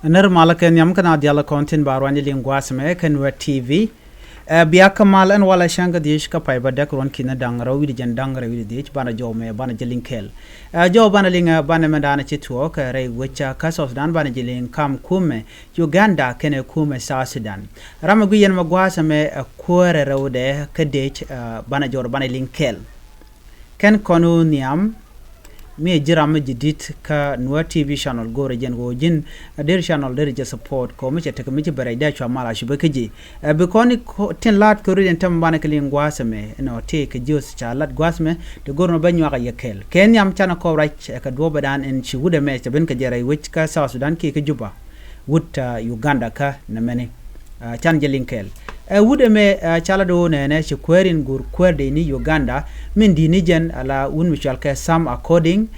ner malaken yam kana diala content barwani lingwas me kan Nuer TV biya kamal an wala shanga dish ka pay badak ron kina dangra wi jan dangra wi dich bana jome bana jelinkel jo bana linga bana mandana chitwo ka re wicha ka South Sudan bana jelin kam kume Uganda kene kume South Sudan rama guyen magwasa me kuäär rawde ka dich bana jor bana linkel ken konu niam me jiram jidit ka Nuer TV channel go region go jin der channel der je support ko me chete me bare da chwa mala shi bekeji be koni tin lat ko region tam bana kali ngwasame no te ke jos cha lat gwasme de gorno banyo ka yekel ken yam chana ko right ka do badan en chi wude me te ben ka jere wich ka South Sudan ke juba wut Uganda ka na mene chan jelinkel wude me chala do ne shi kwerin gur kwerde ni Uganda min di ni jen ala un mutual ke sam according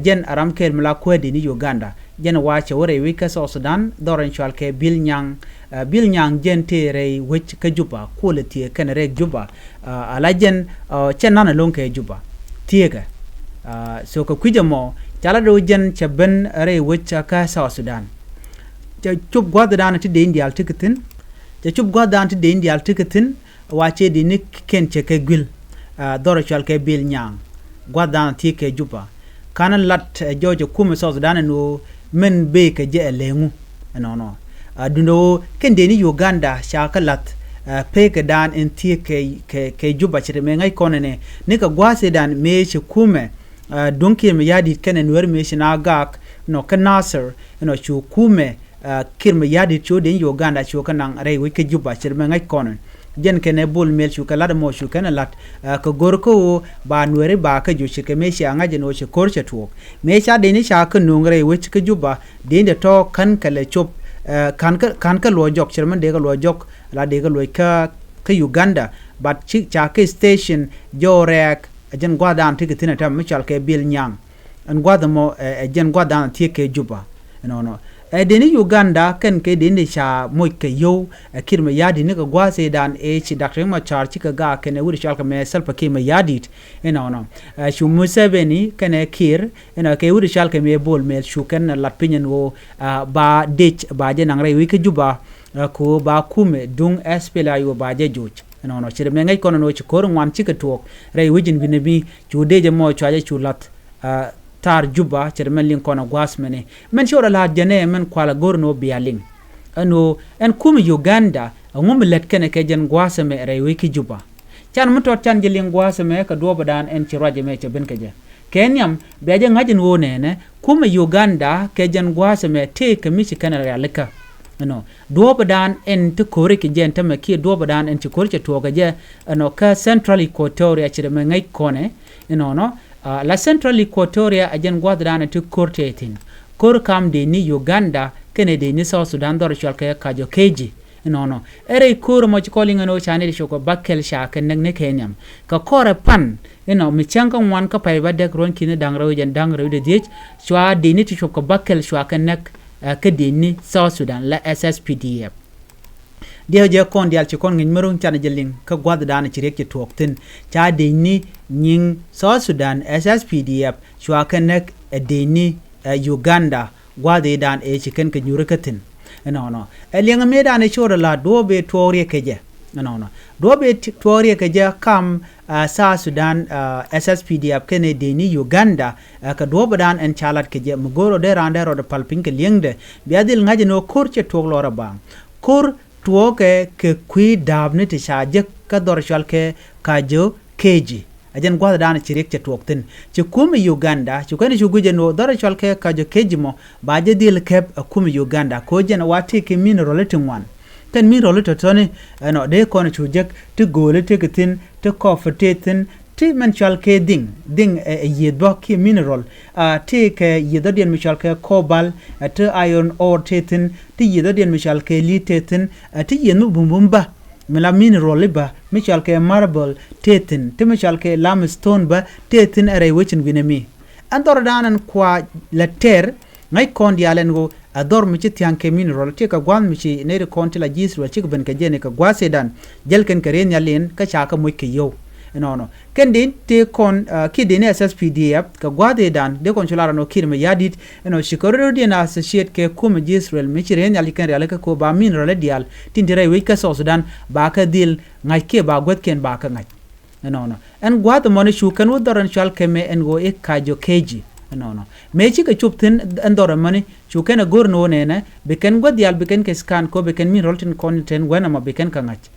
jen aram kel mala kwerde ni Uganda jen wache wore wika South Sudan doran mutual ke bil nyang jen te re wich ka juba quality ken re juba ala jen chen nana lonke juba tiega so ko kujamo chala do jen chaben re wich ka South Sudan chup gwadana ti de India tiketin chub gwadan ti de India tiketin wache di nik ken cheke gwil doro chal ke bil nyang gwadan ti ke juba kanan lat jojo kume South Sudan no men be ke je lengu no dundo ken de ni Uganda shaka lat pe ke dan en ti ke juba chire me ngai konene ne ka gwase dan me che kume donki me yadi ken Nuer me shina gak no kanasser no chu kume kirme yadi cho den Uganda cho kanang re wi ke juba chirme ngai konon jen kene bol mel chu kala mo chu kana lat ko gorko ba Nuer ba ka ju chike me sha ngaje no che korche tuok me sha de ni sha ka nungre wi ke juba den de to kan kale chop kan ka lo jok chirme de ga lo jok la de ga lo ka Uganda but chi cha ke station jo rek jen gwadan tikitina tam michal ke bil nyang an gwadamo jen gwadan ti ke juba no deni Uganda ken ke deni sha moy ke yo kirma yadi ne ga gwase dan chi Dr. ma charchi ka ga ken wuri shalka me selpa ke ma yadit no shu Museveni ken kiir ke wuri shalka me bol me shu ken lat pinyen wo ba dich ba je nang re wi ke juba ko ba kume dung espela yo ba je joj no chire me ngai kono no chi kor ngwan chi ka tok re wijin binabi chu deje mo chaje chu lat tar juba chermen lin kono gwasmene men shora la jane men kwala gorno bialing ano en kum Uganda ngum let kene ke jen gwasme re wiki juba chan muto chan jelin gwasme ka do badan en chiraje me che ben ke je kenyam beje ngajin wone ne kum Uganda ke jen gwasme te ke mi kana ya leka no do badan en to kore ke jen tame ki do badan en chikore che to ga je no ka Central Equatoria chirme ngai kone no la Central Equatoria ajen gwadana to kortetin kor kam de ni Uganda kene de ni South Sudan dor chalka kajo keji no ere kor mo calling no chane shoko bakkel sha ken ne kenyam ka kore pan mi changa wan ka pay badek ron kine dangraw jen dangraw de dich chwa de ni to shoko bakkel shwa ken nek ka de ni South Sudan la SSPDF dia je kon dial ci kon ngin merung chan jeling ka gwad dana ci rek ci tokten cha de ni nying South Sudan SSPDF chwa kanek de ni Uganda gwad dan ci ken ka nyurekatin no elinga me dan chora la dobe tore keje no dobe tore keje kam South Sudan SSPDF ken de ni Uganda ka dobe dan en chalat keje mugoro de randero de palpin ke liengde biadil ngaje no korche toglora bang kor tuoke ke kui dabne te shaje ka dorshal ke kajo keji ajen gwada dana chirek che tuokten che kum Uganda che kwani chuguje no dorshal ke kajo keji mo baje dil kep kum Uganda ko jen wati ke mineral tingwan ten mineral to toni no de kono chujek te gole te kitin te kofetetin ti menchal ke ding yedbo ki mineral ti ke yedodien menchal ke cobalt te iron ore tetin ti yedodien menchal ke litetin ti yenu bumbumba mela mineral ba menchal ke marble tetin ti menchal ke limestone ba tetin are wechin binemi andor danan kwa letter ngai kondi alen go ador mi ci tianke mineral ti ka gwan mi ci ne konti la jisru ci ben ka jene ka gwasedan jelken ka ren yalen ka chaka moy ke yo no kendin te kon ki de ne SSPDF ka gwade dan de kon chulara no kir me yadit no shikoro de na associate ke kuma Israel me chiren yali kan real ka ko ba min role dial tindire we ka South Sudan ba ka dil ngai ke ba gwet ken ba ka ngai no en gwade mo ne shu kan wodoran chal ke me en go e ka jo keji no me chi ka chuptin andora mani chu ken gor no ne be ken god yal be ken ke scan ko be ken min roltin content wena ma be ken ka ngach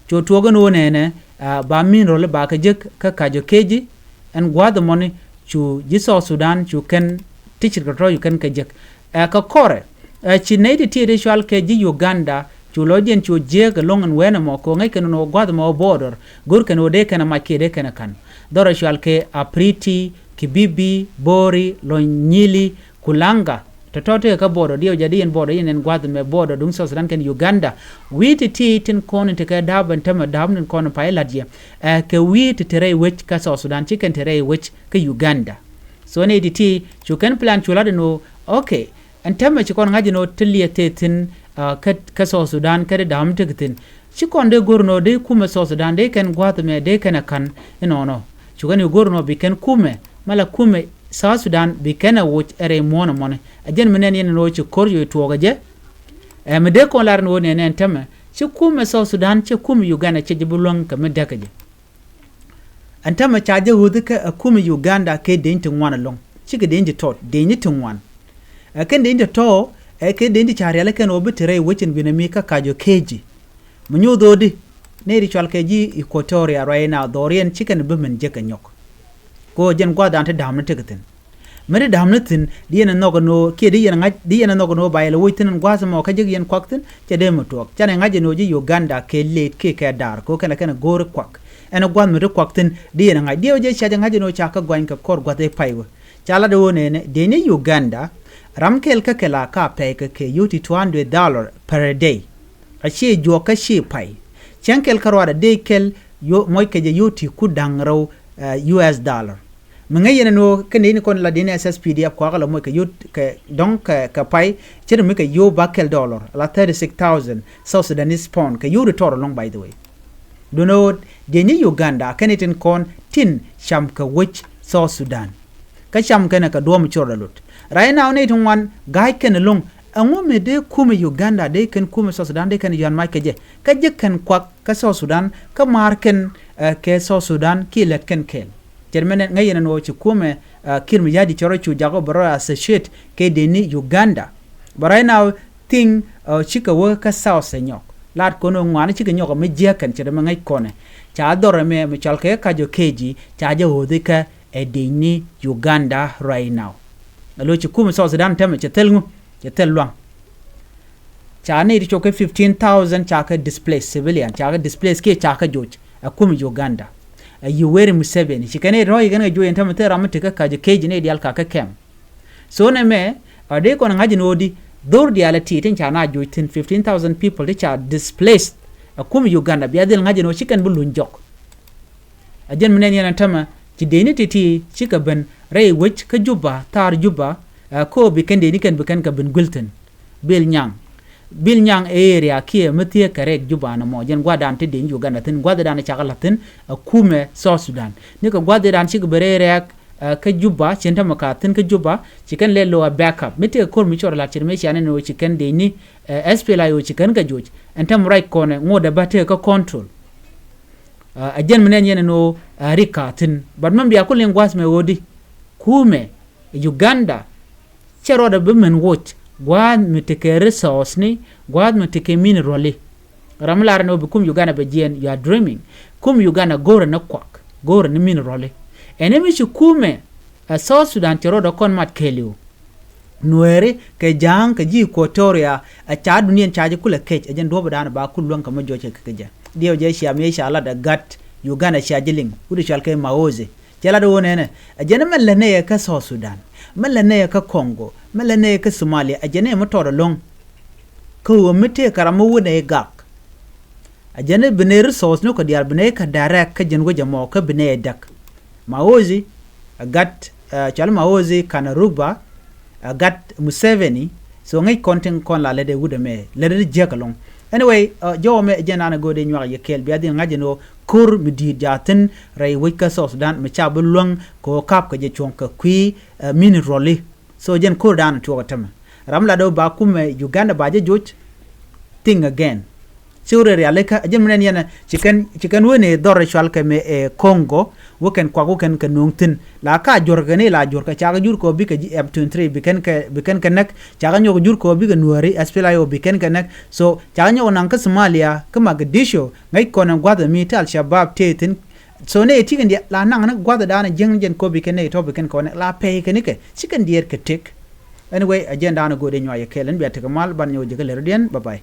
chu togo no ne ba min role ba ka jek ka jo keji en gwada mani chu ji South Sudan chu ken teacher ka ro ken ka jek ka kore chi ne di ti ritual ke ji Uganda chu lodien chu je ga longan wena mo ko ngai ken no gwada mo border gor ken o de ken ma ke de ken kan do ritual ke apriti Kibibi, Bori, Lonyili, Kulanga. Tatote ka bodo dio jadi en bodo yen gwad me bodo dung South Sudan ken Uganda. Witi ti tin kon te ka daban tama dabn kon pa eladje. Ke witi tere wech ka South Sudan chicken tere wech ka Uganda. So ne ti chuken plan chulade no okay. En tama chikon ngaji no tiliete tin ka South Sudan ka dam tekin. Chikon de gorno de kuma South Sudan de ken gwad me de ken kan no. Chuken gorno bi ken kume mala kume South Sudan bi kana woch ere mona mona ajen menen yen no ci koryo tuoga je me de ko lar no ne nen tama ci kume South Sudan ci kume Uganda ci jibulon ka me de ka je antama chaje wudika kume Uganda ke denti wana long ci ke denti tot denti tunwan ken denti to ke denti chariale ken obitere wochin binamika kajo keji munyo dodi ne ritual keji Equatoria right now dorian chicken bumen je ka nyok ko jen gwada ante damne tegatin mere damne tin diena nogo no ke diena ngaj diena nogo no bayelo witin gwaza mo ka jigyen kwaktin ce de motok cane ngaje no ji Uganda ke late ke ka dar ko kana gore kwak ena gwan mere kwaktin diena ngaj dio je chaje ngaje no chaka gwan ka kor gwate paywo chala de wone ne dene Uganda ramkel ka kela ka pay ka ke yuti $200 per day a she jo ka she pay chankel karwada de kel yo moy ke je yuti ku dangraw US dollar mangay yana no kene ni kon la dine SSPDF ko ala moy ka yut ka donc ka pay chere mi ka yo bakel dollar la 36,000 South Sudanese pound ka yo retor long by the way do no dene Uganda kenetin kon tin sham ka wich South Sudan ka sham kana ka do mu chorda lut right now ne tun wan guy ken long anwo me de kuma Uganda de ken kuma South Sudan de ken yan ma ka je kan kwak ka South Sudan ka marken ke South Sudan ki let ken kel termene ngayena no ci kuma kirmi yadi choro chu jago baro associate ke deni Uganda but right now thing chika wo ka South senyok lat kono ngwana chika nyoko me je kan chere ngay kone cha dore me chalke ka jo keji cha je hodika e deni Uganda right now lo ci kuma South Sudan teme che telngu che telwang cha ne ri choke 15,000 cha ka displaced civilian cha ka displaced ke cha ka joj akumi Uganda Yoweri Museveni chikane roi gana jo entama te ramte ka kaje keji ne dial ka kem so ne me ade ko ngaji nodi dor dial ti tin chana jo 15,000 people de cha displaced akumi Uganda bi adel ngaji no chikan bulun jok ajen menen yana tama ci deni titi chika ben rei wich ka juba tar juba ko bi kende ni ken bi ken ka ben gulten bil nyang area kie metie karek juba na mo jen gwada ante den Uganda tin gwada dan chakala tin kume South Sudan ni ko gwada dan chig berere ka juba chenta maka tin ka juba chicken le lo backup metie kor mi chora la chirme chane no chicken de ni SPLA yo chicken ka joj entam right kone ngoda bate ka control ajen menen yene no rika tin bad mam biya kulen gwas me wodi kume Uganda chero da bemen watch gwad miteke resource ni gwad miteke minerali ramlar no kum Uganda be jien you are dreaming kum Uganda gore na kwak gore ni minerali enemi shi kume South Sudan tero da kon mat kelio nuere ke jang ke ji Equatoria cha dunien chaje kula kech ajen do badana ba kullon kama joche keja dio je shi ame sha Allah da gat Uganda shajiling udi shalke maoze jela do wonene ajen melane ka South Sudan melane ka Congo melane ka Somalia ajene motoro long ko mete karamo wone gak ajene bene resource no ko dial bene ka direct ka jengo jamo ka bene dak maozi agat chal maozi kana ruba agat Museveni so ngai content kon la lede wude me lede jekalong anyway jo me jena na gode nywa ye kel bi adin ngaje no kur mi di jatin rai wika South Sudan mi cha bulwang ko kap ka je chong ka kwi mini roli so jen kur dan chuo tama ramla do ba kume Uganda ba je joj thing again sure realeka jen menen yana chicken wone dor shwal ka me Congo woken kwa woken ka nungtin la ka jorgane la jorka cha jur ko bi ka M23 biken ka nak cha nyo jur ko bi ka nuari aspela yo biken ka nak so cha nyo nan ka Somalia ka Mogadishu ngai konan gwada mi tal shabab tetin so ne tiken dia la nan na gwada dana jen ko biken ne to biken ko la pay ka ne ke chicken dier ka tik anyway agenda na go de nyo ya kelen bi atakamal ban nyo jegal redian bye bye